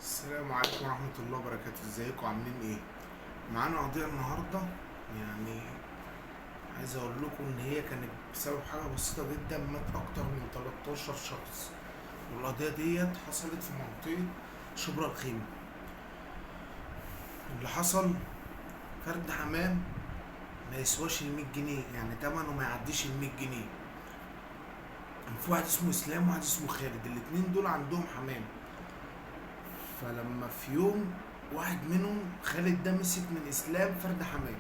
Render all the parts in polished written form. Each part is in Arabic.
السلام عليكم ورحمة الله وبركاته. ازيكم عاملين ايه؟ معانا قضية النهاردة. يعني عايز اقول لكم ان هي كانت بسبب حاجة بسيطة جدا مات اكتر من 13 شخص، والقضية ديت حصلت في منطقة شبرا الخيمة. اللي حصل فرد حمام ما يسواش ال100 جنيه، يعني تمنه ما يعديش ال100 جنيه. كان في واحد اسمه اسلام وواحد اسمه خالد، الاتنين دول عندهم حمام. فلما في يوم واحد منهم، خالد ده، مسك من اسلام فرد حمام.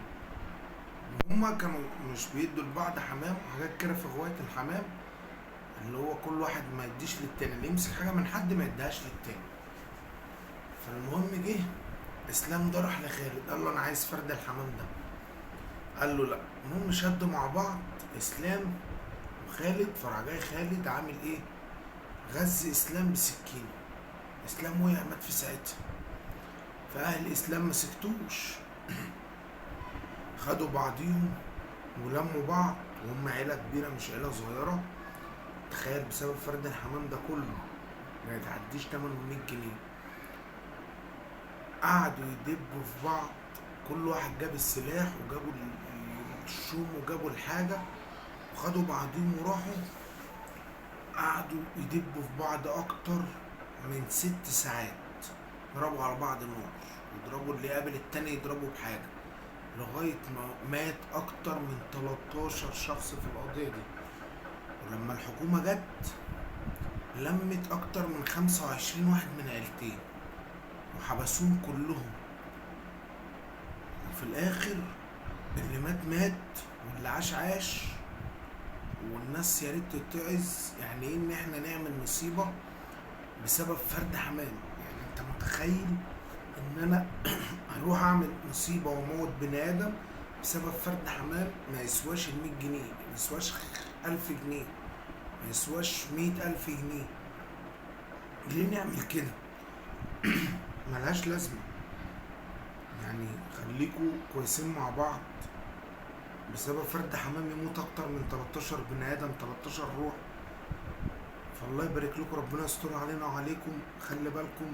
هما كانوا مش بيدوا لبعض حمام وحاجات كده في غواية الحمام، اللي هو كل واحد ما يديش للتاني، اللي يمسك حاجة من حد ما يديهاش للتاني. فالمهم جه اسلام ده راح لخالد قال له انا عايز فرد الحمام ده. قال له لا. المهم شدوا مع بعض اسلام وخالد، فراح جاي خالد عامل ايه؟ غز اسلام بسكينة. اسلام وقع مات في ساعتها. فاهل اسلام ما سكتوش، خدوا بعضيهم ولموا بعض، وهم عيلة كبيرة مش عيلة صغيرة. تخيل بسبب فرد الحمام ده كله ما يتعديش تمنه 100 جنيه. قعدوا يدبوا في بعض، كل واحد جاب السلاح وجابوا الشوم وجابوا الحاجة وخدوا بعضهم وراحوا. قعدوا يدبوا في بعض أكتر من 6 ساعات، يضربوا على بعض نار، يضربوا اللي قابل التاني يضربوا بحاجة، لغاية ما مات أكتر من 13 شخص في القضية دي. ولما الحكومة جت لمت أكتر من 25 واحد من عيلتين وحبسوهم كلهم. وفي الآخر اللي مات مات واللي عاش عاش. والناس يا ريت تتعظ يعني ايه ان احنا نعمل مصيبة بسبب فرد حمام. يعني انت متخيل ان انا اروح اعمل مصيبة واموت بني ادم بسبب فرد حمام ما يسواش ال100 جنيه، ما يسواش 1000 جنيه، ما يسواش 100,000 جنيه. ليه نعمل كده؟ ملهاش لازمة. يعني خليكوا كويسين مع بعض. بسبب فرد حمام يموت اكتر من 13 بني ادم، 13 روح. فالله يبارك لكم، ربنا يستر علينا وعليكم. خلي بالكم،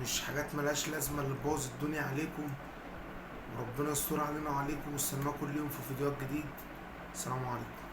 مش حاجات ملهاش لازمة اللي تبوظ الدنيا عليكم. وربنا يستر علينا وعليكم، واستناكم كل يوم في فيديوهات جديد. السلام عليكم.